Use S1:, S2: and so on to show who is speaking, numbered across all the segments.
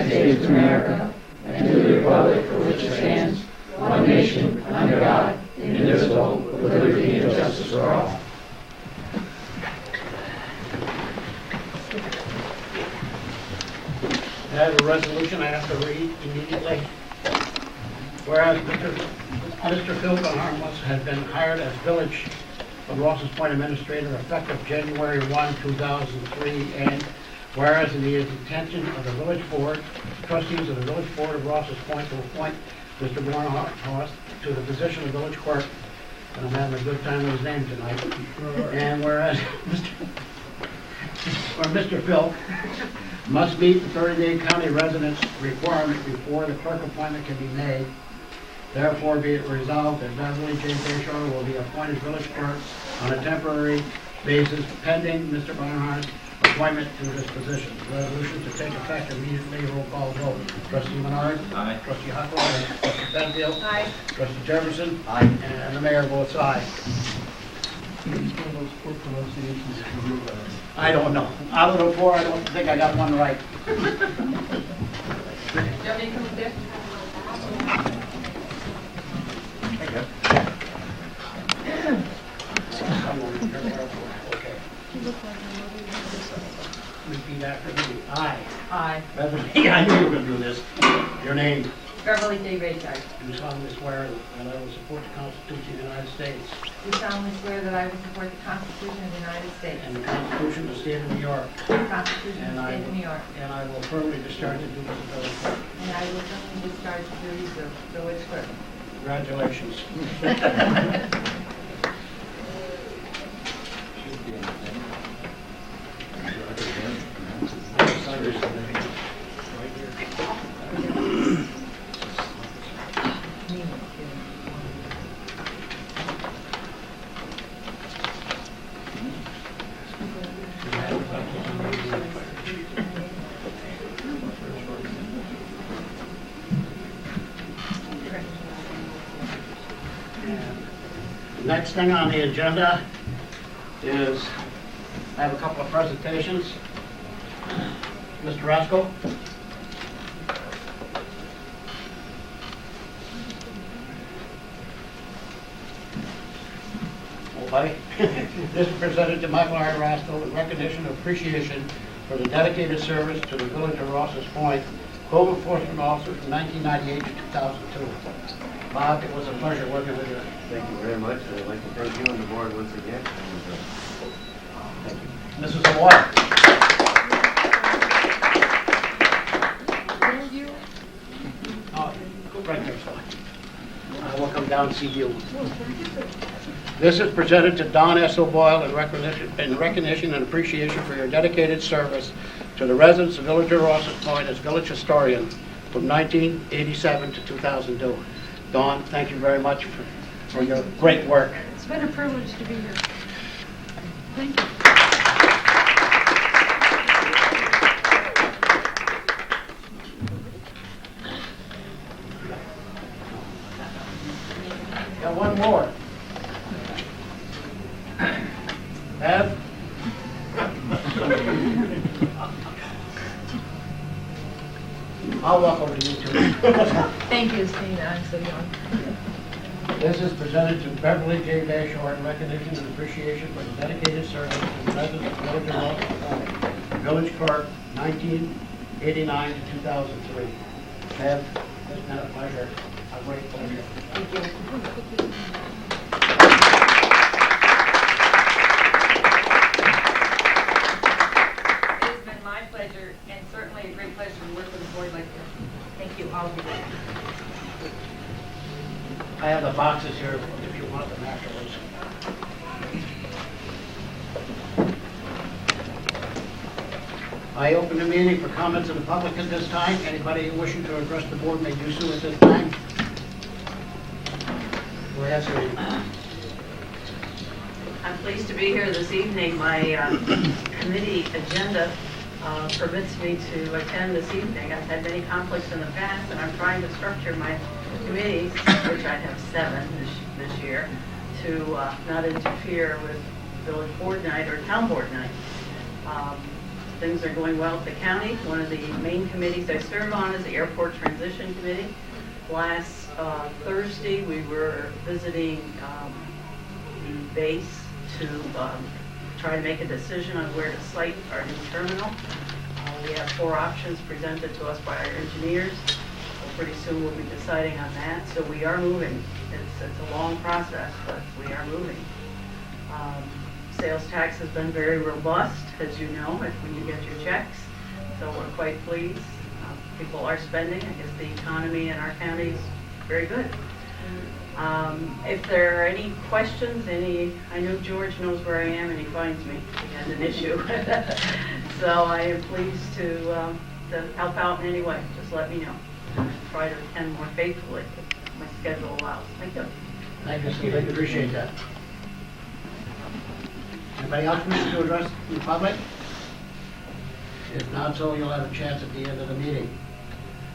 S1: United States of America and to the republic for which it stands, one nation, under God, indivisible, with liberty and justice for all.
S2: I have a resolution I have to read immediately. Whereas Mr. Phil Harmless has been hired as village of Rouses Point administrator effective January 1, 2003, and whereas it is the intention of the village board, trustees of the village board of Rouses Point to appoint Mr. Barnhart to the position of village clerk, and I'm having a good time with his name tonight. And whereas Mr. Phil must meet the 30-day county residence requirement before the clerk appointment can be made. Therefore, be it resolved that Beverly J. Bayshore will be appointed village clerk on a temporary basis pending Mr. Barnhart's appointment to this position. Resolution to take effect immediately. Roll call vote. Trustee Menard? Aye. Trustee Huckrow? Trustee Penfield? Aye. Trustee Jefferson? Aye. And the mayor votes aye. I don't know. Out of the four, I don't think I got one right.
S3: Do you have any come there?
S2: Repeat after me. Aye.
S3: Aye.
S2: Beverly, I knew you were going to do this. Your name?
S3: Beverly J. Bayshore.
S2: Do solemnly swear that I will support the Constitution of the United States
S3: Do solemnly swear that I will support the Constitution of the United States
S2: and the Constitution of the State of New York,
S3: and the Constitution of the State of New York,
S2: and I will firmly discharge the duties of village clerk.
S3: and I will firmly discharge the duties of village clerk.
S2: Congratulations. Next thing on the agenda is I have a couple of presentations. Mr. Roscoe? Okay. This is presented to Michael R. Roscoe in recognition and appreciation for the dedicated service to the village of Rouses Point, code enforcement officer from 1998 to 2002. Bob, it was a pleasure working with you.
S4: Thank you very much. I'd like to thank you and the board once again.
S2: Thank you. Mrs. Water. Oh, go right there, son. I will come down and see you. This is presented to Don S. O'Boyle in recognition and appreciation for your dedicated service to the residents of Village of Rouses Point as village historian from 1987 to 2002. Dawn, thank you very much for your great work.
S5: It's been a privilege to be here. Thank you.
S2: Got one more. Bev? I'll walk over to you two.
S5: Thank you, Stina. I'm so young.
S2: This is presented to Beverly J. Bayshore in recognition and appreciation for the dedicated service to the residents of Village of Rouses Point, village clerk, 1989 to 2003. Bev, it's been a pleasure, a great pleasure.
S3: Thank you. It has been my pleasure, and certainly a great pleasure to work with a board like this. Thank you, all of you.
S2: I have the boxes here if you want them afterwards. I open the meeting for comments of the public at this time. Anybody wishing to address the board may do so at this time. Go ahead, sir.
S6: I'm pleased to be here this evening. My committee agenda permits me to attend this evening. I've had many conflicts in the past, and I'm trying to structure my committees, which I have 7 this year, to not interfere with village board night or town board night. things are going well at the county. One of the main committees I serve on is the Airport Transition Committee. Last Thursday, we were visiting the base to try to make a decision on where to site our new terminal. We have 4 options presented to us by our engineers. Pretty soon we'll be deciding on that. So we are moving. It's a long process, but we are moving. Sales tax has been very robust, as you know, when you get your checks. So we're quite pleased. People are spending. I guess the economy in our county is very good. If there are any questions, I know George knows where I am and he finds me if he has an issue. So I am pleased to help out in any way. Just let me know. Try to attend more faithfully if my schedule allows. Thank you.
S2: Thank you, Steve. I appreciate that. Anybody else wish to address the public? If not, so you'll have a chance at the end of the meeting.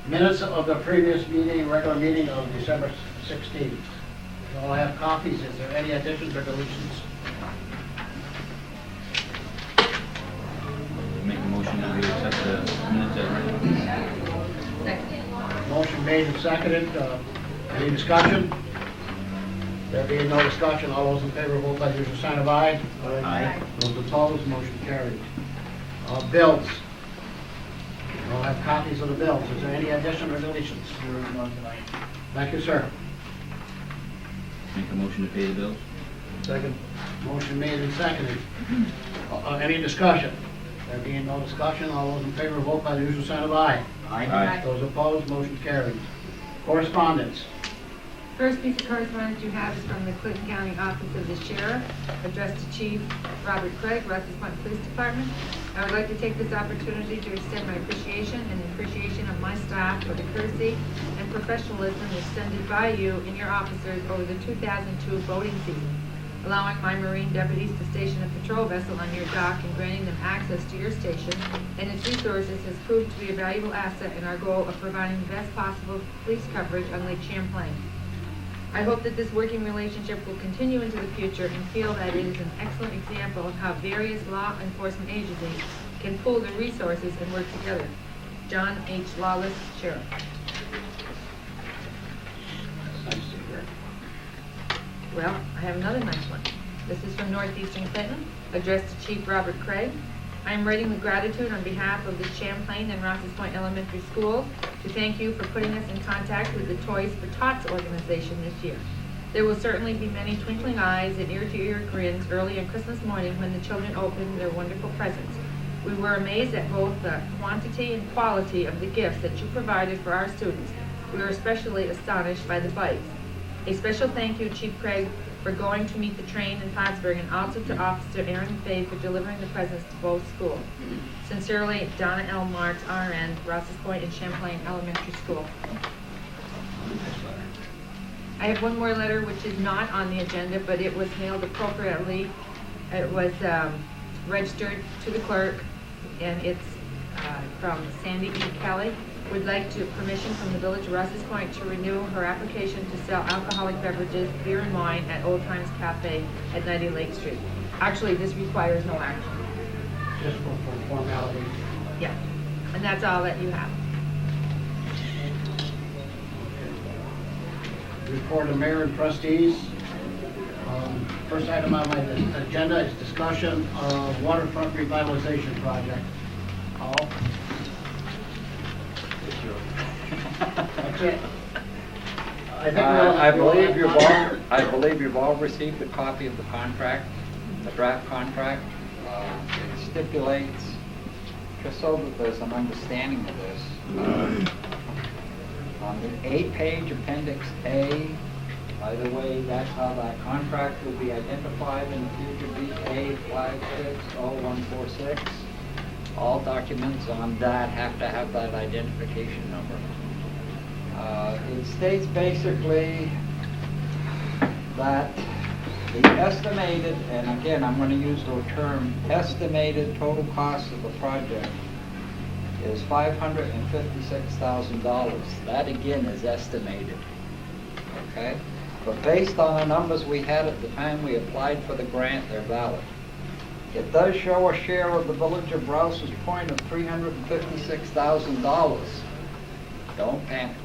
S2: Minutes of the previous meeting, regular meeting of December 16th. You all have copies. Is there any additions or deletions?
S1: Make a motion that we accept the minutes as written.
S2: Motion made and seconded. Any discussion? There being no discussion, all those in favor, vote by the usual sign of aye.
S1: Aye.
S2: Those opposed, motion carried. Bills. You all have copies of the bills. Is there any addition or deletions? There is none tonight. Thank you, sir.
S1: Make a motion to pay the bills.
S2: Second. Motion made and seconded. Any discussion? There being no discussion, all those in favor, vote by the usual sign of aye.
S1: Aye.
S2: Those opposed, motion carried. Correspondence.
S5: First piece of correspondence you have is from the Clinton County Office of the Sheriff, addressed to Chief Robert Craig, Rouses Point Police Department. I would like to take this opportunity to extend my appreciation and the appreciation of my staff for the courtesy and professionalism extended by you and your officers over the 2002 boating season, allowing my Marine deputies to station a patrol vessel on your dock and granting them access to your station and its resources has proved to be a valuable asset in our goal of providing the best possible police coverage on Lake Champlain. I hope that this working relationship will continue into the future and feel that it is an excellent example of how various law enforcement agencies can pool their resources and work together. John H. Lawless, Sheriff.
S2: Nice to hear.
S5: Well, I have another nice one. This is from Northeastern Clinton, addressed to Chief Robert Craig. I am writing with gratitude on behalf of the Champlain and Rouses Point Elementary Schools to thank you for putting us in contact with the Toys for Tots organization this year. There will certainly be many twinkling eyes and ear-to-ear grins early on Christmas morning when the children open their wonderful presents. We were amazed at both the quantity and quality of the gifts that you provided for our students. We were especially astonished by the bikes. A special thank you, Chief Craig, for going to meet the train in Plattsburgh, and also to Officer Aaron Fay for delivering the presents to both schools. Sincerely, Donna L. Marks, RN, Rouses Point and Champlain Elementary School. I have one more letter which is not on the agenda, but it was mailed appropriately. It was registered to the clerk, and it's from Sandy E. Kelly. Would like permission from the Village of Rouses Point to renew her application to sell alcoholic beverages, beer and wine at Old Times Cafe at 90 Lake Street. Actually, this requires no action.
S2: Just for formality.
S5: Yeah, and that's all that you have.
S2: Report of mayor and trustees. First item on my agenda is discussion of waterfront revitalization project. Paul? That's it.
S7: I believe you've all received a copy of the contract, the draft contract. It stipulates, just so that there's an understanding of this, on the 8-page Appendix A, by the way, that's how that contract will be identified in the future, BA560-146. All documents on that have to have that identification number. It states basically that the estimated, and again, I'm going to use the term estimated total cost of the project is $556,000. That again is estimated, okay? But based on the numbers we had at the time we applied for the grant, they're valid. It does show a share of the village of Rouses Point of $356,000. Don't panic.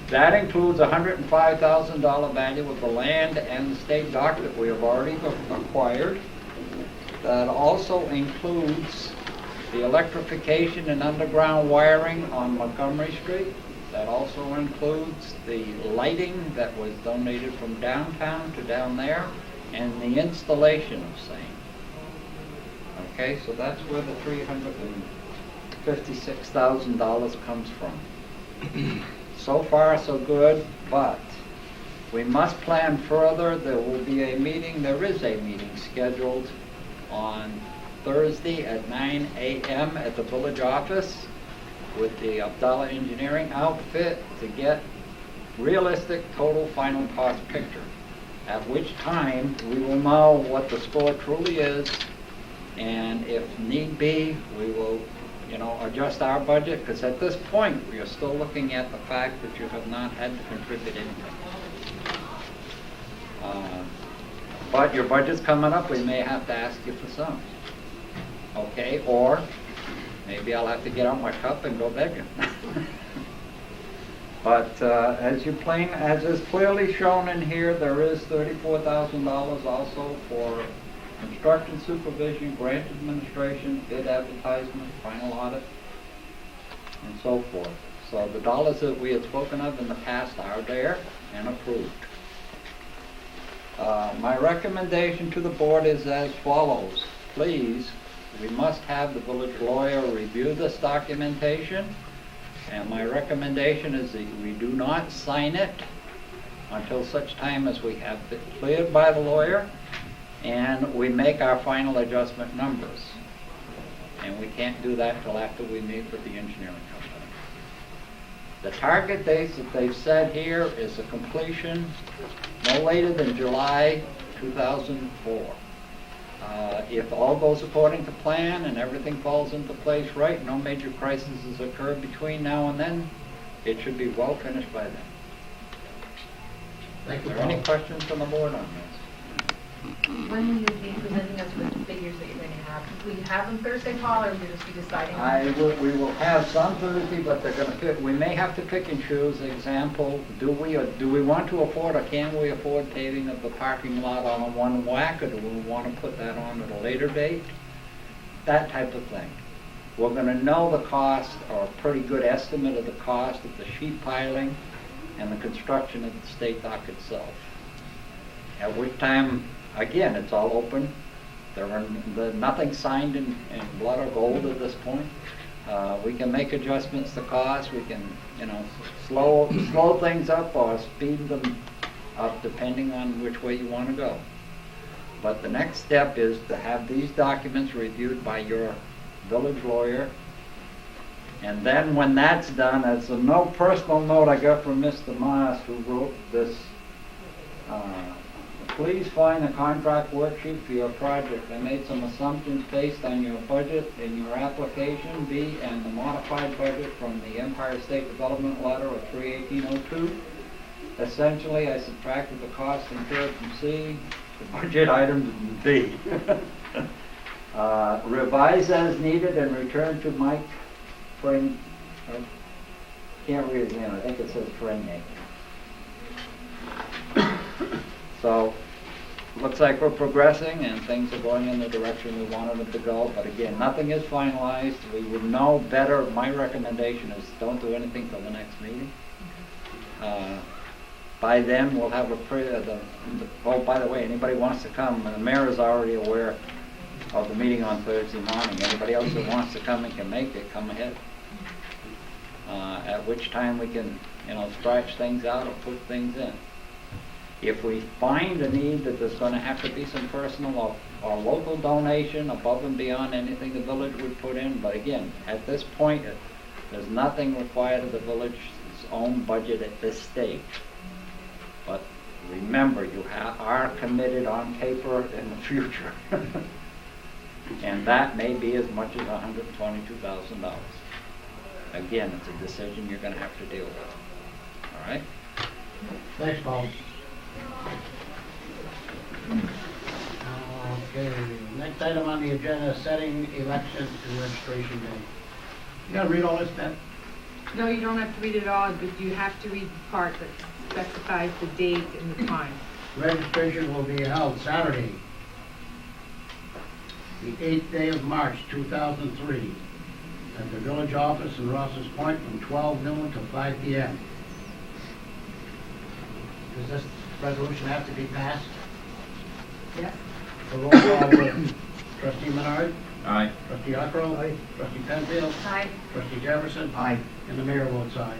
S7: That includes $105,000 value of the land and the state dock that we have already acquired. That also includes the electrification and underground wiring on Montgomery Street. That also includes the lighting that was donated from downtown to down there, and the installation of same. Okay, so that's where the $356,000 comes from. So far, so good, but we must plan further. There will be a meeting, there is a meeting scheduled on Thursday at 9 a.m. at the village office with the Abdallah Engineering outfit to get realistic total final cost picture. At which time we will know what the score truly is, and if need be, we will, adjust our budget, because at this point we are still looking at the fact that you have not had to contribute anything. But your budget's coming up, we may have to ask you for some. Okay, or maybe I'll have to get out my cup and go begging. But as is clearly shown in here, there is $34,000 also for construction supervision, grant administration, bid advertisement, final audit, and so forth. So the dollars that we had spoken of in the past are there and approved. My recommendation to the board is as follows. Please, we must have the village lawyer review this documentation, and my recommendation is that we do not sign it until such time as we have it cleared by the lawyer and we make our final adjustment numbers. And we can't do that till after we meet with the engineering company. The target dates that they've set here is a completion no later than July 2004. If all goes according to plan and everything falls into place right, no major crises occur between now and then, it should be well finished by then.
S2: Thank you,
S7: Are there any
S2: Paul.
S7: questions from the board on this?
S8: When will you be presenting us with the figures that you're going to have? Will you have them Thursday, Paul, or will you just be deciding?
S7: We will have some Thursday, but they're going to fit. We may have to pick and choose. Example, do we want to afford, or can we afford paving of the parking lot on a one whack, or do we want to put that on at a later date? That type of thing. We're going to know the cost, or a pretty good estimate of the cost of the sheet piling and the construction of the state dock itself. At which time, again, it's all open. Nothing signed in blood or gold at this point. We can make adjustments to cost. We can, slow things up or speed them up depending on which way you want to go. But the next step is to have these documents reviewed by your village lawyer. And then when that's done, as a personal note I got from Mr. Moss, who wrote this, please find a contract worksheet for your project. I made some assumptions based on your budget in your application, B, and the modified budget from the Empire State Development Letter of 3/1802. Essentially, I subtracted the cost incurred from C, the budget items in B. Revise as needed and return to Mike Frame. Can't read his name, I think it says Frenier. So, looks like we're progressing and things are going in the direction we wanted them to go, but again, nothing is finalized. We would know better. My recommendation is don't do anything till the next meeting. By then, we'll have oh, by the way, anybody wants to come, the mayor is already aware of the meeting on Thursday morning. Anybody else that wants to come and can make it, come ahead. At which time we can, stretch things out or put things in. If we find a need that there's going to have to be some personal or local donation above and beyond anything the village would put in, but again, at this point, there's nothing required of the village's own budget at this stage. But remember, you are committed on paper in the future. And that may be as much as $122,000. Again, it's a decision you're going to have to deal with. All right?
S2: Thanks, Paul. Okay, next item on the agenda, is setting election and registration day. You gotta read all this, Ben?
S5: No, you don't have to read it all, but you have to read the part that specifies the date and the time.
S2: Registration will be held Saturday, the 8th day of March, 2003, at the village office in Rouses Point from 12 noon to 5 p.m. Does this resolution have to be passed?
S5: Yes?
S2: The roll call with trustee Menard,
S7: Aye.
S2: trustee Huckrow, trustee Penfield,
S3: Aye.
S2: trustee Jefferson, and the mayor votes aye.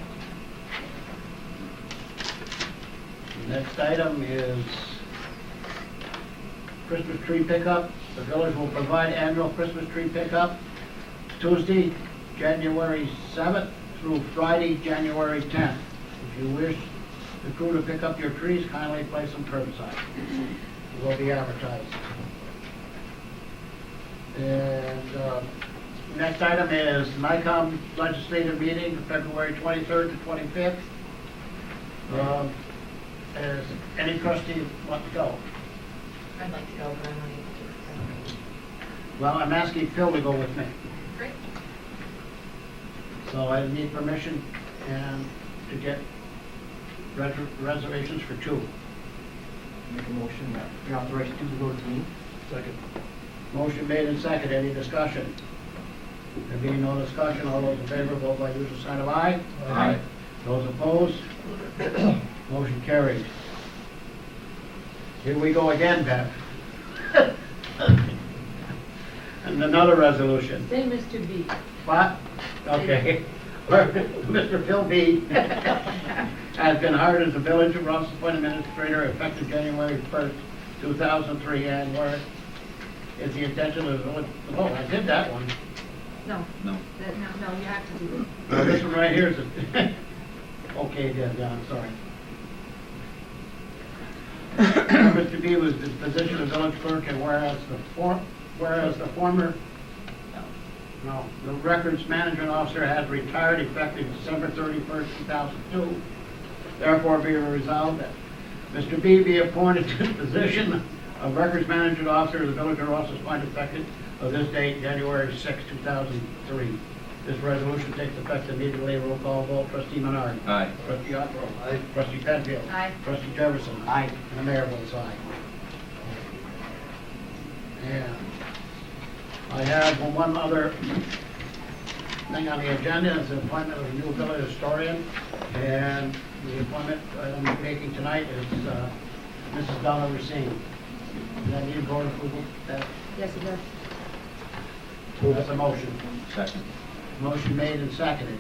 S2: The next item is Christmas tree pickup. The village will provide annual Christmas tree pickup Tuesday, January 7th through Friday, January 10th. If you wish the crew to pick up your trees, kindly place them curbside. It will be advertised. And next item is NICOM legislative meeting, February 23rd to 25th. Is any trustee want to go?
S8: I'd like to go, but I'm unable to.
S2: Well, I'm asking Phil to go with me.
S8: Great.
S2: So I need permission and to get reservations for two.
S1: Make a motion that we authorize two to go with me.
S2: Second. Motion made and second. Any discussion? There being no discussion, all those in favor, vote by usual sign of aye.
S7: Aye.
S2: Those opposed? Motion carried. Here we go again, Bev. And another resolution.
S5: Say Mr. B.
S2: What? Okay. Mr. Phil B. has been hired as the Village of Rouses Point Administrator effective January 1st, 2003, and where is the intention of the village, oh, I did that one.
S5: No,
S7: No.
S5: no, you have to do it.
S2: This one right here is, okay, yeah, I'm sorry. Mr. B was the position of village clerk, and whereas the former, the records management officer has retired effective December 31st, 2002, therefore be resolved that Mr. B be appointed to the position of records management officer of the village of Rouses Point effective of this date, January 6, 2003. This resolution takes effect immediately. Roll call vote. Trustee Menard.
S7: Aye.
S2: Trustee Huckrow. Aye. Trustee Penfield.
S3: Aye.
S2: Trustee Jefferson. Aye. And the mayor votes aye. And I have one other thing on the agenda, is the appointment of a new village historian. And the appointment I'm making tonight is Mrs. Donna Racine. Does that need board approval?
S5: Yes, it does.
S2: That's a motion.
S7: Second.
S2: Motion made and seconded.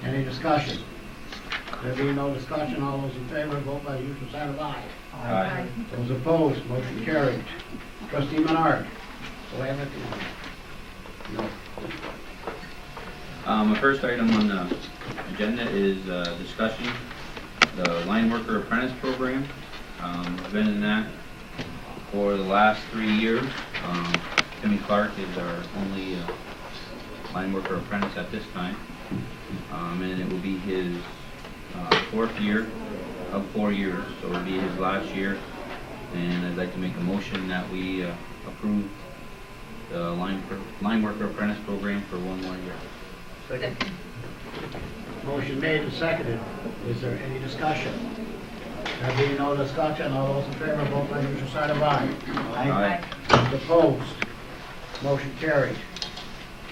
S2: Any discussion? There being no discussion, all those in favor, vote by the usual sign of aye.
S7: Aye.
S2: Those opposed, motion carried. Trustee Menard. Do I have it? No.
S9: The first item on the agenda is discussion the line worker apprentice program. I've been in that for the last 3 years. Timmy Clark is our only line worker apprentice at this time, and it will be his fourth year of 4 years, so it will be his last year. And I'd like to make a motion that we approve the line worker apprentice program for 1 more year.
S2: Second. Motion made and seconded. Is there any discussion? There being no discussion, all those in favor, vote by the usual sign of aye.
S9: Aye.
S2: Those opposed, motion carried.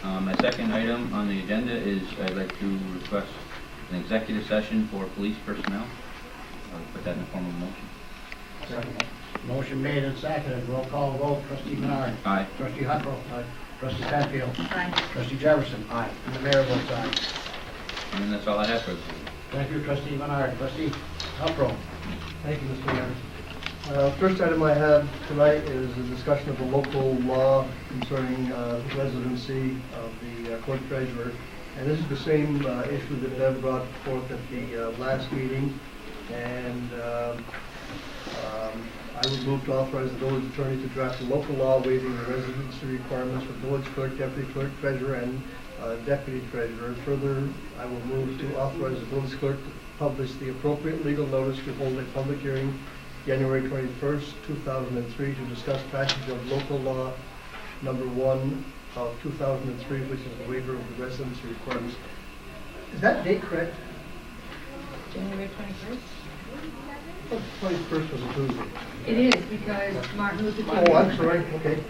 S9: My second item on the agenda is I'd like to request an executive session for police personnel. I'll put that in the form of a motion.
S2: Motion made and seconded. Roll call vote. Trustee Menard.
S9: Aye.
S2: Trustee Huckrow. Aye. Trustee Penfield.
S3: Aye.
S2: Trustee Jefferson. Aye. And the mayor votes aye.
S9: And that's all I have for this evening.
S2: Thank you, Trustee Menard. Trustee Huckrow.
S10: Thank you, Mr. Mayor. First item I have tonight is a discussion of the local law concerning residency of the clerk treasurer. And this is the same issue that Bev brought forth at the last meeting. And I would move to authorize the village attorney to draft a local law waiving the residency requirements for village clerk, deputy clerk, treasurer, and deputy treasurer. Further, I will move to authorize the village clerk to publish the appropriate legal notice to hold a public hearing January 21st, 2003, to discuss passage of local law number 1 of 2003, which is the waiver of the residency requirements. Is that date correct?
S5: January 21st?
S10: Oh, 21st was a Tuesday.
S5: It is, because Martin Luther King.
S10: Oh, I'm sorry, okay.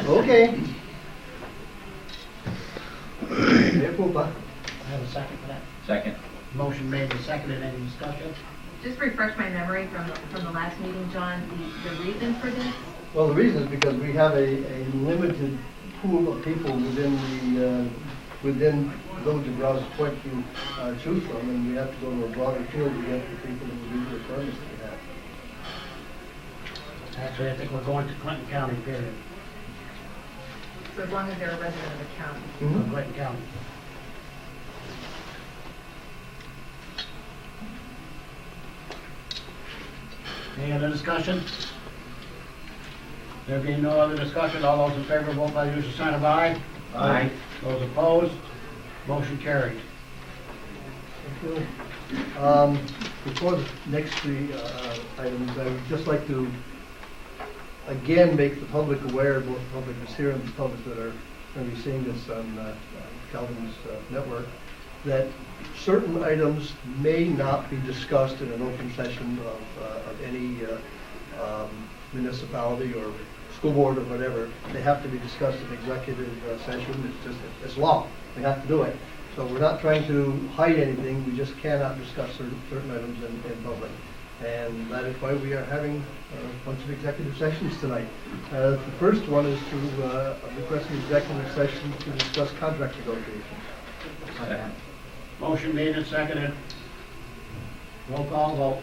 S10: Okay.
S2: I have a second for that.
S9: Second.
S2: Motion made and seconded, any discussion?
S8: Just refresh my memory from the last meeting, John, the reason for this?
S10: Well, the reason is because we have a limited pool of people within Village of Rouses Point to choose from, and we have to go to a broader field to get the people that will meet the requirements that we have.
S2: Actually, I think we're going to Clinton County, period.
S8: So as long as they're a resident of the county.
S10: Mhm.
S2: Clinton County. Any other discussion? There being no other discussion, all those in favor, vote by the usual sign of aye.
S10: Aye.
S2: Those opposed, motion carried.
S10: Thank you. Before the next three items, I would just like to again make the public aware, both the public that's here and the public that are going to be seeing this on Calvin's network, that certain items may not be discussed in an open session of any municipality or school board or whatever. They have to be discussed in executive session. It's law. We have to do it. So we're not trying to hide anything. We just cannot discuss certain items in public. And that is why we are having a bunch of executive sessions tonight. The first one is to request an executive session to discuss contract negotiations.
S9: Second.
S2: Motion made and seconded. Roll call vote.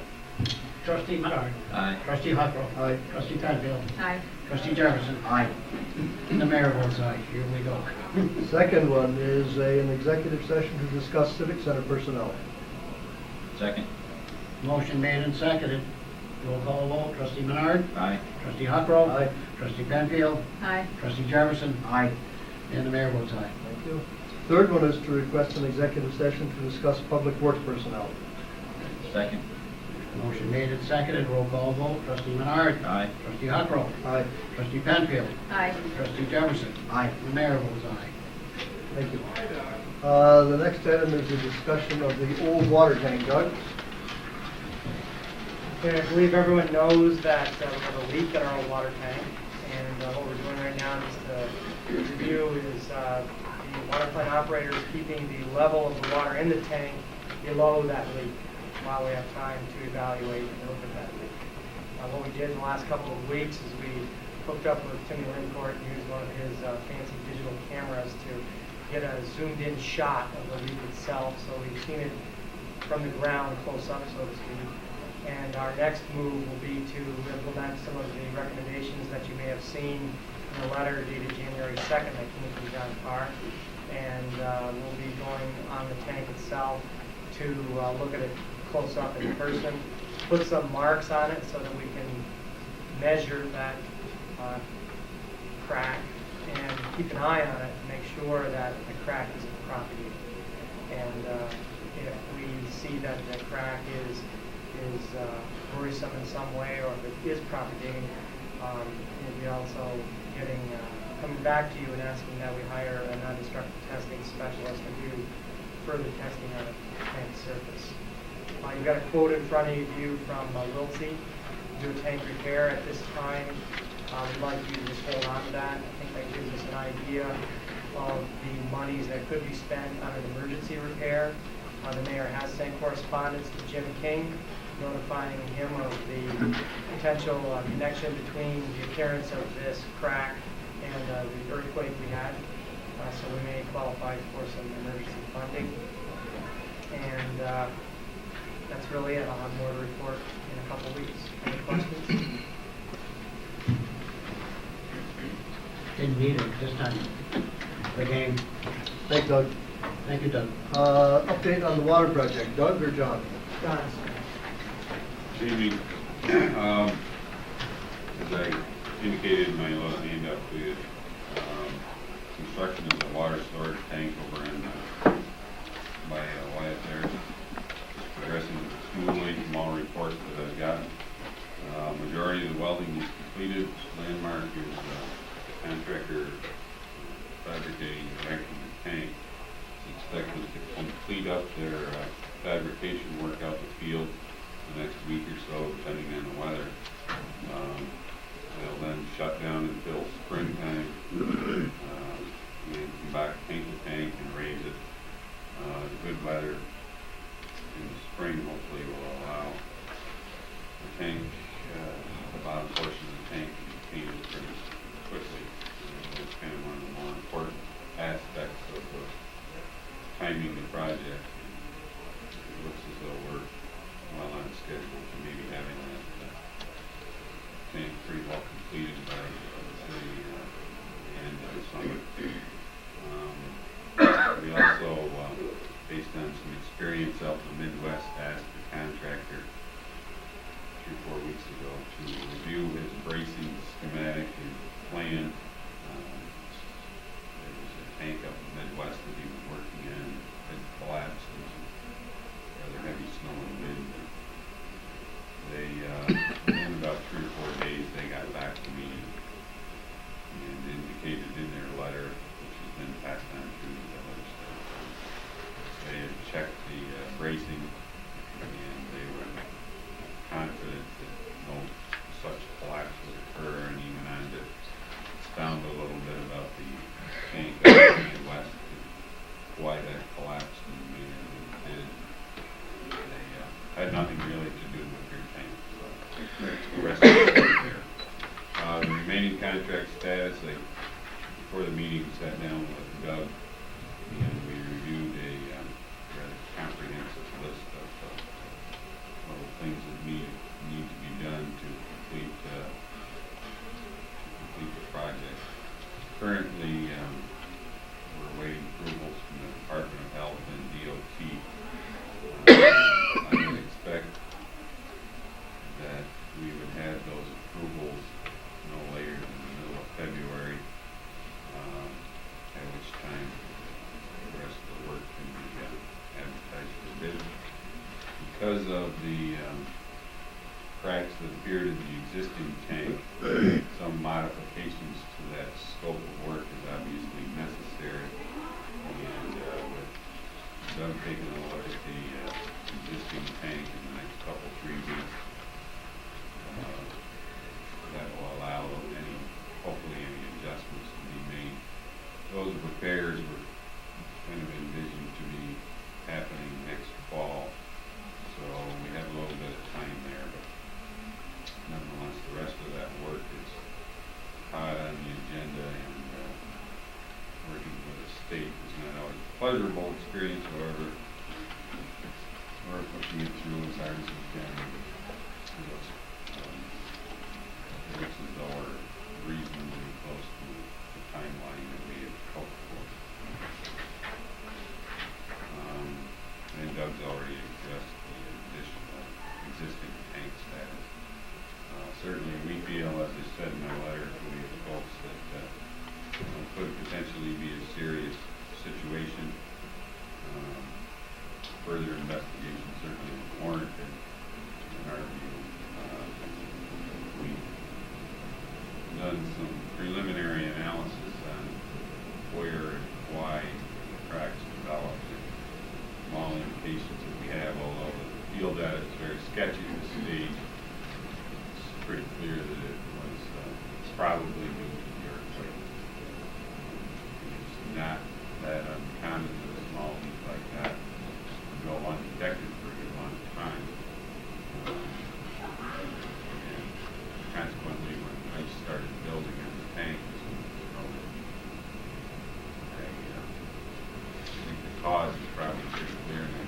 S2: Trustee Menard.
S9: Aye.
S2: Trustee Huckrow.
S10: Aye.
S2: Trustee Penfield.
S8: Aye.
S2: Trustee Jefferson. Aye. And the mayor votes aye. Here we go.
S10: Second one is an executive session to discuss civic center personnel.
S9: Second.
S2: Motion made and seconded. Roll call vote. Trustee Menard.
S9: Aye.
S2: Trustee Huckrow.
S10: Aye.
S2: Trustee Penfield.
S8: Aye.
S2: Trustee Jefferson. Aye. And the mayor votes aye.
S10: Thank you. Third one is to request an executive session to discuss public works personnel.
S9: Second.
S2: Motion made and seconded. Roll call vote. Trustee Menard.
S9: Aye.
S2: Trustee Huckrow.
S10: Aye.
S2: Trustee Penfield.
S8: Aye.
S2: Trustee Jefferson. Aye. The mayor votes aye.
S10: Thank you. The next item is a discussion of the old water tank. Doug?
S11: Okay, I believe everyone knows that we have a leak in our old water tank, and what we're doing right now is to review is the water plant operator is keeping the level of the water in the tank below that leak while we have time to evaluate and look at that leak. What we did in the last couple of weeks is we hooked up with Timmy Lincourt and used one of his fancy digital cameras to get a zoomed-in shot of the leak itself, so we've seen it from the ground close up, so to speak. And our next move will be to implement some of the recommendations that you may have seen in the letter dated January 2nd that came from John Carr. And we'll be going on the tank itself to look at it close up in person, put some marks on it so that we can measure that crack and keep an eye on it to make sure that the crack isn't propagating. And if we see that the crack is worrisome in some way, or if it is propagating, we'll be also coming back to you and asking that we hire a non-destructive testing specialist to do further testing on the tank surface. You've got a quote in front of you from Wiltsey to do a tank repair at this time. We'd like you to just hold on to that. I think that gives us an idea of the monies that could be spent on an emergency repair. The mayor has sent correspondence to Jim King, notifying him of the potential connection between the appearance of this crack and the earthquake we had. So we may qualify for some emergency funding. And that's really it. I'll have more to report in a couple weeks. Any questions?
S2: Didn't need it this time. The game.
S10: Thanks, Doug.
S2: Thank you, Doug.
S10: Update on the water project. Doug or John?
S11: John.
S12: Good evening. As I indicated in my little handout to you, construction of the water storage tank over in by Wyatt there is progressing smoothly from all reports that I've gotten. come back, paint the tank and raise it. The good weather in the spring hopefully will allow the tank, the bottom portion of the tank to be painted pretty quickly. It's kind of one of the more important aspects of timing the project. It looks as though we're well on schedule to maybe having that tank pretty well completed by the end of the summer. We also, based on some experience out in the Midwest, asked the contractor 3 or 4 weeks ago to review his bracing schematic and plan. There was a tank up in the Midwest that he was working in had collapsed in some rather heavy snow and wind. They, in about 3 or 4 days, they got back to me and indicated in their letter, which has been passed on to the village, they had checked the bracing and they were confident that no such collapse would occur, and even on to expound a little bit about the tank up in the West and why that collapsed in the manner that it did. They had nothing really to do with your tank, so the rest of it was there. The remaining contract status, before the meeting, we sat down with Doug and we reviewed a rather comprehensive list of things that need to be done to complete the project. Currently, we're awaiting approvals from the Department of Health and DOT. I would expect that we would have those approvals no later than the middle of February, at which time the rest of the work can be advertised for bid. Because of the cracks that appeared in the existing tank, some modifications to that scope of work is obviously necessary. And with Doug taking a look at the existing tank in the next 3 weeks, that will allow hopefully any adjustments to be made. Those repairs were kind of envisioned to be happening next fall. So we have a little bit of time there, but nonetheless, the rest of that work is high on the agenda, and working with the state is not always a pleasurable experience. However, we're pushing it through as hard as we can. It looks as though we're reasonably close to the timeline that we had hoped for. And Doug's already addressed existing tank status. Certainly we feel, as I said in my letter to the folks, that it could potentially be a serious situation. Further investigation certainly is warranted in our view. We've done some preliminary analysis on where and why the cracks developed, and all indications that we have, although the field data is very sketchy at this stage, it's pretty clear that it was probably due to the earthquake. It's not that uncommon that a small leak like that would go undetected for a long time. And consequently, when ice started building in the tank, I think the cause is probably pretty clear, and I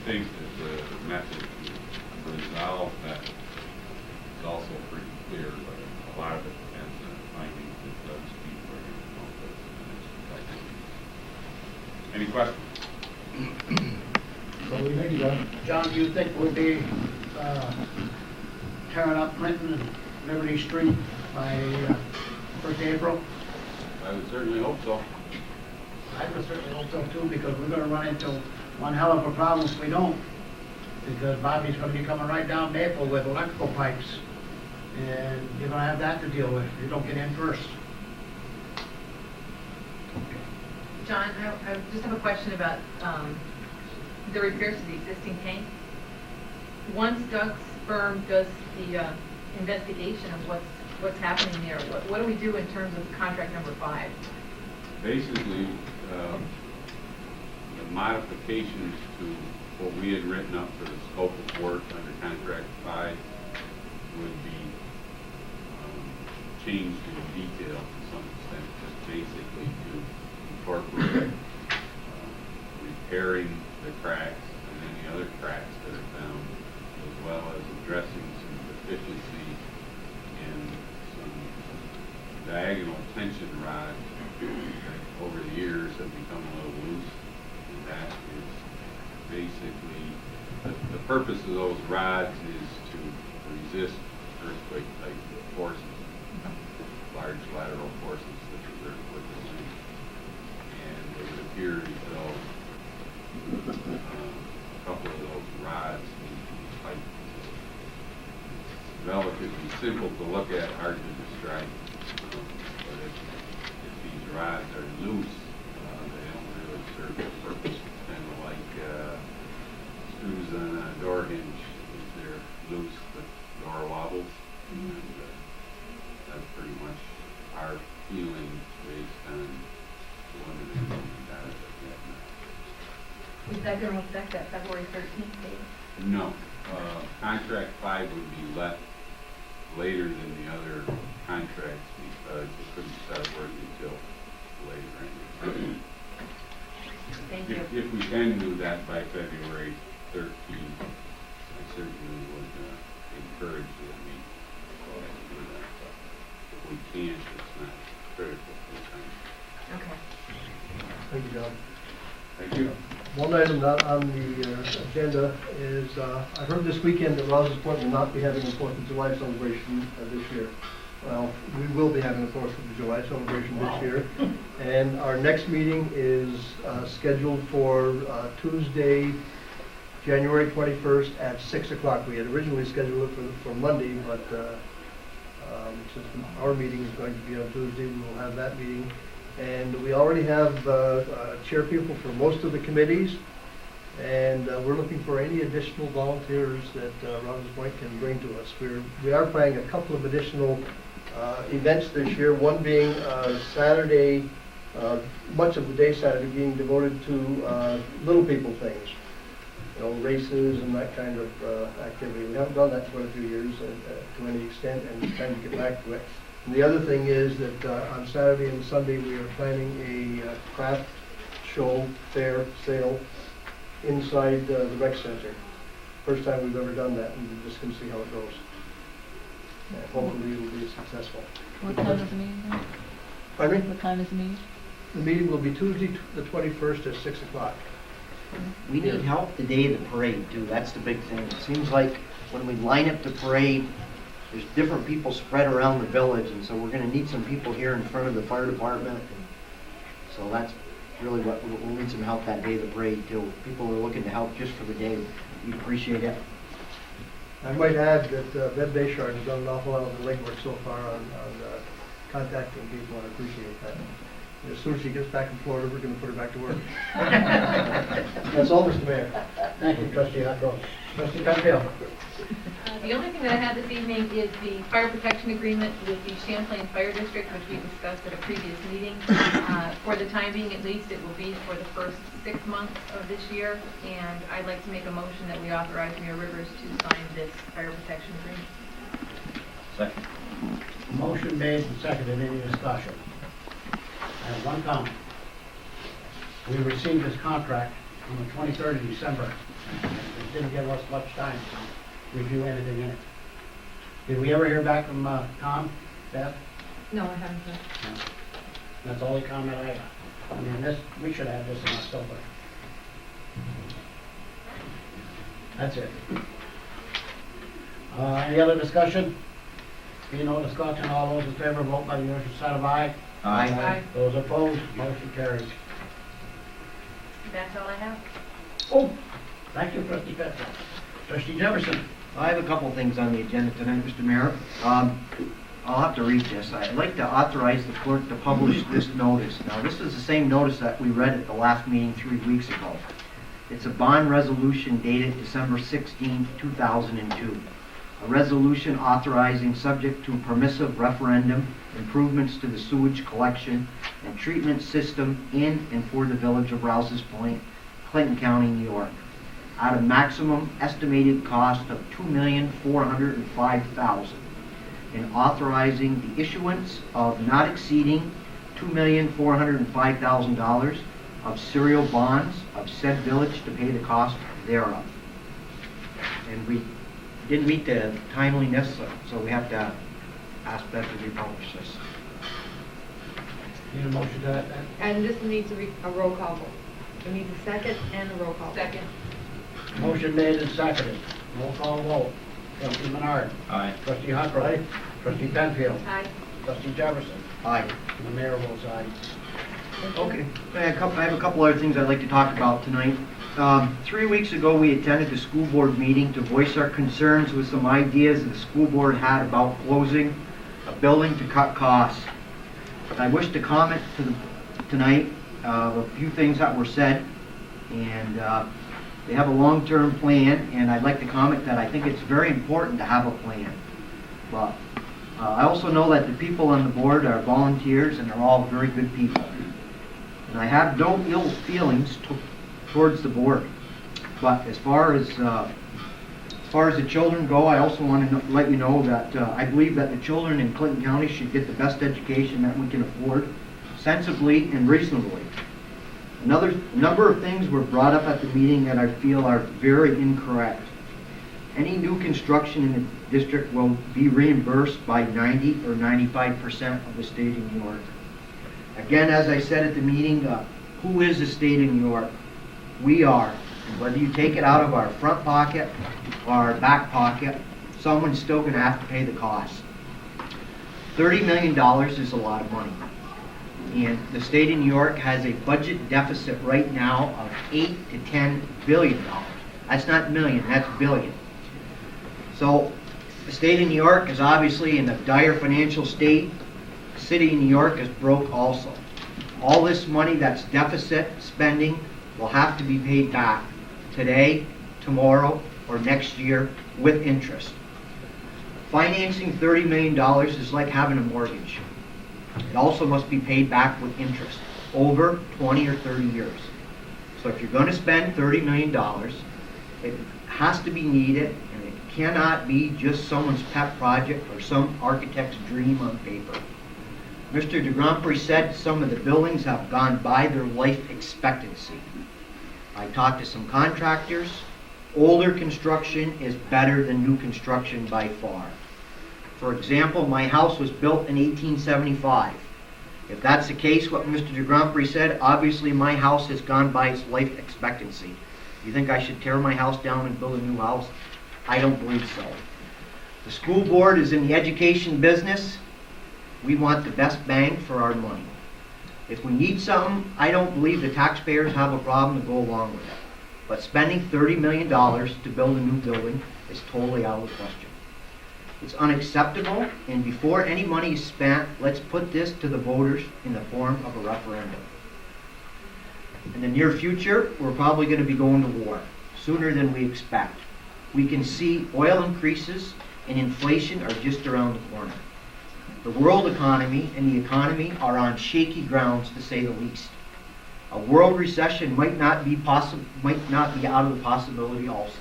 S12: think that the method to resolve that is also pretty clear, but a lot of it depends on the findings that those people are going to come up with in the next couple of weeks. Any questions?
S2: Thank you, John. John, do you think we'll be tearing up Clinton and Liberty Street by 1st April?
S12: I would certainly hope so.
S2: I would certainly hope so too, because we're going to run into one hell of a problem if we don't. Because Bobby's going to be coming right down Maple with electrical pipes, and you're going to have that to deal with if you don't get in first.
S8: John, I just have a question about the repairs to the existing tank. Once Doug's firm does the investigation of what's happening there, what do we do in terms of contract number 5?
S12: Basically, modifications to what we had written up for the scope of work under contract 5 would be changed in detail to some extent, just basically to incorporate repairing the cracks and any other cracks that are found, as well as addressing some deficiencies in some diagonal tension rods that over the years have become a little loose. And that is basically, the purpose of those rods is to resist earthquake-type forces, large lateral forces such as earthquake and and it would appear as though a couple of those rods need to be tightened. It's relatively simple to look at, hard to describe, but if these rods are loose, they don't really serve their purpose. It's kind of like screws on a door hinge. If they're loose, the door wobbles. And that's pretty much our feeling based on the limited data that we have now.
S8: Is that going to affect that February 13th date?
S12: No, contract 5 would be left later than the other contracts because it couldn't start working until later.
S8: Thank you.
S12: If we can do that by February 13th, I certainly would encourage that we go ahead and do that. But if we can't, it's not critical for the time.
S8: Okay.
S10: Thank you, John.
S12: Thank you.
S10: One item not on the agenda is, I heard this weekend that Rouses Point will not be having a 4th of July celebration this year. Well, we will be having a 4th of July celebration this year. And our next meeting is scheduled for Tuesday, January 21st at 6 o'clock. We had originally scheduled it for Monday, but since our meeting is going to be on Tuesday, we will have that meeting. And we already have chair people for most of the committees, and we're looking for any additional volunteers that Rouses Point can bring to us. We are planning a couple of additional events this year, one being Saturday, much of the day Saturday being devoted to little people things, you know, races and that kind of activity. We haven't done that for a few years to any extent, and it's time to get back to it. And the other thing is that on Saturday and Sunday we are planning a craft show, fair, sale inside the rec center. First time we've ever done that, and we're just going to see how it goes. And hopefully it will be successful.
S1: What time is the meeting then?
S10: Pardon me?
S1: What time is the meeting?
S10: The meeting will be Tuesday, the 21st at 6 o'clock.
S13: We need help the day of the parade too, that's the big thing. It seems like when we line up the parade, there's different people spread around the village, and so we're gonna need some people here in front of the fire department. And so that's really what, we'll need some help that day of the parade too. People are looking to help just for the day, we appreciate it.
S10: I might add that Ben Bayshard has done an awful lot of the legwork so far on contacting people, and I appreciate that. As soon as she gets back in Florida, we're going to put her back to work. That's all, Mr. Mayor.
S2: Thank you, Trustee Huckrow. Trustee Penfield.
S8: The only thing that I have this evening is the fire protection agreement with the Champlain Fire District, which we discussed at a previous meeting. For the time being, at least, it will be for the first 6 months of this year, and I'd like to make a motion that we authorize Mayor Rivers to sign this fire protection agreement.
S9: Second.
S2: Motion made and seconded. Any discussion? I have one comment. We received this contract on the 23rd of December. It didn't give us much time to review anything in it. Did we ever hear back from Tom, Beth?
S5: No, I haven't.
S2: No. That's the only comment I got. I mean, this, we should have this in October. That's it. Any other discussion? Being no discussion, all those in favor, vote by the usual sign of aye.
S8: Aye.
S2: Those opposed, motion carries.
S8: That's all I have.
S2: Oh, thank you, Trustee Penfield. Trustee Jefferson.
S13: I have a couple things on the agenda tonight, Mr. Mayor. I'll have to read this. I'd like to authorize the clerk to publish this notice. Now, this is the same notice that we read at the last meeting 3 weeks ago. It's a bond resolution dated December 16, 2002. A resolution authorizing, subject to permissive referendum, improvements to the sewage collection and treatment system in and for the village of Rouses Point, Clinton County, New York, at a maximum estimated cost of $2,405,000, and authorizing the issuance of not exceeding $2,405,000 of serial bonds of said village to pay the cost thereof. And we didn't meet the timeliness, so we have to ask Beth to republish this.
S2: Need a motion to that end?
S5: And this needs a roll call vote. We need a second and a roll call.
S8: Second.
S2: Motion made and seconded. Roll call vote. Trustee Menard.
S9: Aye.
S2: Trustee Huckrow. Trustee Penfield.
S8: Aye.
S2: Trustee Jefferson.
S13: Aye.
S2: And the mayor votes aye.
S13: Okay. I have a couple other things I'd like to talk about tonight. 3 weeks ago, we attended the school board meeting to voice our concerns with some ideas the school board had about closing a building to cut costs. I wish to comment tonight a few things that were said, and they have a long-term plan, and I'd like to comment that I think it's very important to have a plan. But I also know that the people on the board are volunteers, and they're all very good people. And I have no ill feelings towards the board. But as far as the children go, I also want to let you know that I believe that the children in Clinton County should get the best education that we can afford, sensibly and reasonably. A number of things were brought up at the meeting that I feel are very incorrect. Any new construction in the district will be reimbursed by 90 or 95% of the state of New York. Again, as I said at the meeting, who is the state of New York? We are. And whether you take it out of our front pocket or our back pocket, someone's still going to have to pay the cost. $30 million is a lot of money. And the state of New York has a budget deficit right now of $8 to $10 billion. That's not million, that's billion. So the state of New York is obviously in a dire financial state. The city of New York is broke also. All this money that's deficit spending will have to be paid back today, tomorrow, or next year with interest. Financing $30 million is like having a mortgage. It also must be paid back with interest over 20 or 30 years. So if you're going to spend $30 million, it has to be needed, and it cannot be just someone's pet project or some architect's dream on paper. Mr. de Grand Prix said some of the buildings have gone by their life expectancy. I talked to some contractors. Older construction is better than new construction by far. For example, my house was built in 1875. If that's the case, what Mr. de Grand Prix said, obviously my house has gone by its life expectancy. You think I should tear my house down and build a new house? I don't believe so. The school board is in the education business. We want the best bang for our money. If we need something, I don't believe the taxpayers have a problem to go along with it. But spending $30 million to build a new building is totally out of the question. It's unacceptable, and before any money is spent, let's put this to the voters in the form of a referendum. In the near future, we're probably going to be going to war, sooner than we expect. We can see oil increases and inflation are just around the corner. The world economy and the economy are on shaky grounds, to say the least. A world recession might not be out of the possibility also.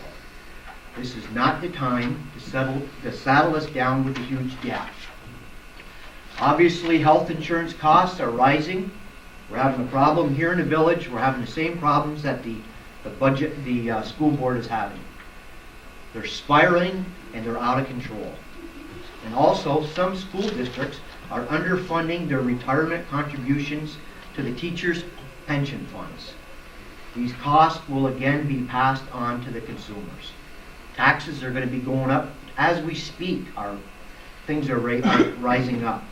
S13: This is not the time to saddle us down with a huge debt. Obviously, health insurance costs are rising. We're having a problem here in the village. We're having the same problems that the school board is having. They're spiraling and they're out of control. And also, some school districts are underfunding their retirement contributions to the teachers' pension funds. These costs will again be passed on to the consumers. Taxes are going to be going up as we speak. Things are rising up.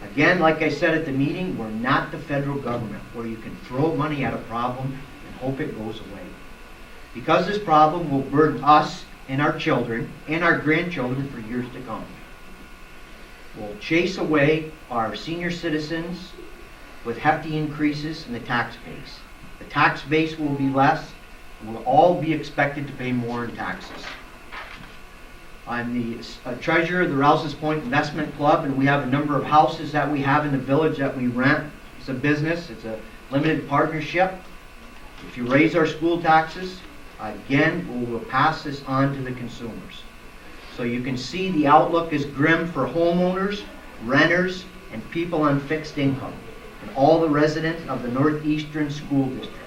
S13: Again, like I said at the meeting, we're not the federal government where you can throw money at a problem and hope it goes away. Because this problem will burden us and our children and our grandchildren for years to come. We'll chase away our senior citizens with hefty increases in the tax base. The tax base will be less, and we'll all be expected to pay more in taxes. I'm the treasurer of the Rouses Point Investment Club, and we have a number of houses that we have in the village that we rent. It's a business, it's a limited partnership. If you raise our school taxes, again, we will pass this on to the consumers. So you can see the outlook is grim for homeowners, renters, and people on fixed income, and all the residents of the Northeastern School District.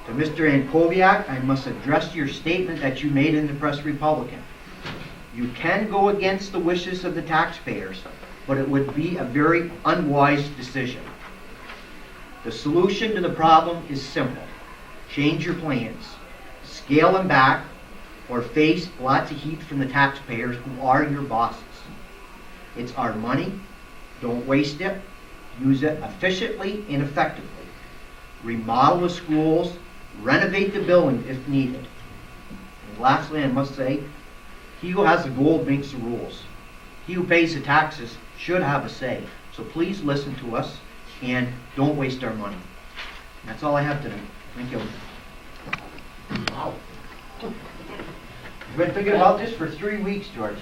S13: To Mr. Ankoviak, I must address your statement that you made in the Press Republican. You can go against the wishes of the taxpayers, but it would be a very unwise decision. The solution to the problem is simple. Change your plans. Scale them back, or face lots of heat from the taxpayers who are your bosses. It's our money. Don't waste it. Use it efficiently and effectively. Remodel the schools. Renovate the building if needed. And lastly, I must say, he who has the gold makes the rules. He who pays the taxes should have a say. So please listen to us and don't waste our money. And that's all I have today. Thank you.
S2: Wow.
S13: I've been thinking about this for 3 weeks, George.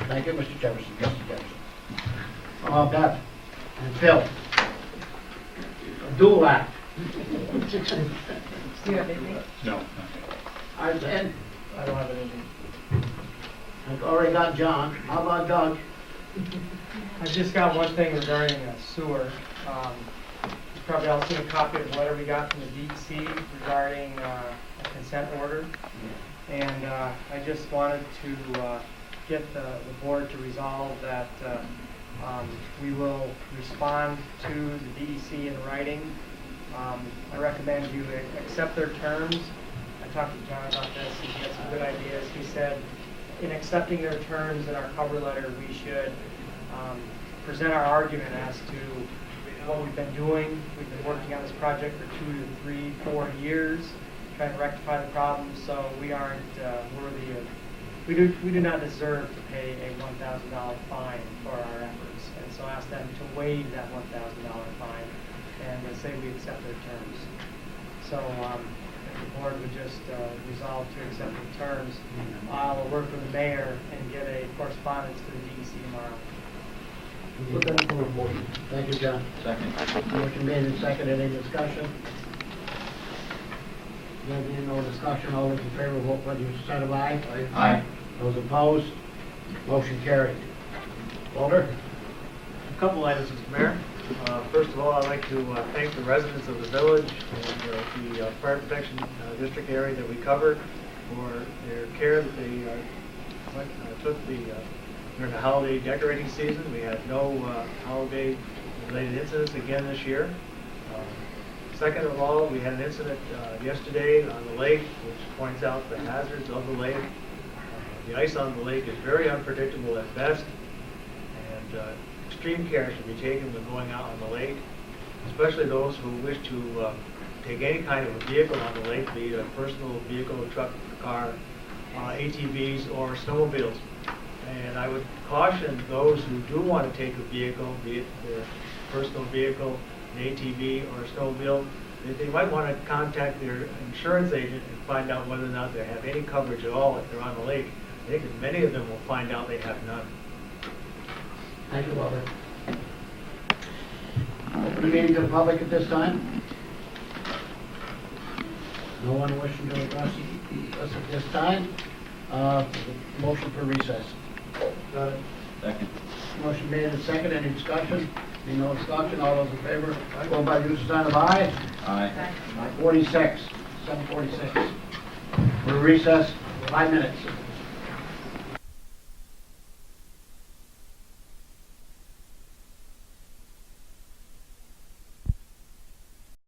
S2: Thank you, Mr. Jefferson. Mr. Jefferson. Beth and Phil. A dual act.
S12: No.
S2: And
S11: I don't have anything.
S2: I've already got John. How about Doug?
S11: I just got one thing regarding sewer. You've probably all seen a copy of the letter we got from the DEC regarding a consent order. And I just wanted to get the board to resolve that we will respond to the DEC in writing. I recommend you accept their terms. I talked to John about this, and he had some good ideas. He said, in accepting their terms in our cover letter, we should present our argument as to what we've been doing. We've been working on this project for 2 to 3, 4 years, trying to rectify the problem, so we aren't worthy of, we do not deserve to pay a $1,000 fine for our efforts. And so ask them to waive that $1,000 fine and say we accept their terms. So if the board would just resolve to accept the terms, I'll work with the mayor and get a correspondence to the DEC tomorrow.
S2: Put that in for a motion. Thank you, John.
S7: Second.
S2: Motion made and seconded. Any discussion? There being no discussion, all those in favor, vote by your side of aye.
S7: Aye.
S2: Those opposed, motion carried. Walter?
S14: A couple items, Mr. Mayor. First of all, I'd like to thank the residents of the village and the fire protection district area that we covered for their care that they took during the holiday decorating season. We had no holiday-related incidents again this year. Second of all, we had an incident yesterday on the lake, which points out the hazards of the lake. The ice on the lake is very unpredictable at best, and extreme care should be taken when going out on the lake, especially those who wish to take any kind of a vehicle on the lake, be it a personal vehicle, a truck, car, ATVs, or snowmobiles. And I would caution those who do want to take a vehicle, be it their personal vehicle, an ATV, or a snowmobile, that they might want to contact their insurance agent and find out whether or not they have any coverage at all if they're on the lake. I think that many of them will find out they have none.
S2: Thank you, Walter. Open the meeting to the public at this time. No one wishing to address us at this time. Motion for recess. Got it.
S9: Second.
S2: Motion made and second. Any discussion? Being no discussion, all those in favor, vote by the sign of aye.
S9: Aye.
S2: 7:46. We're recessed 5 minutes.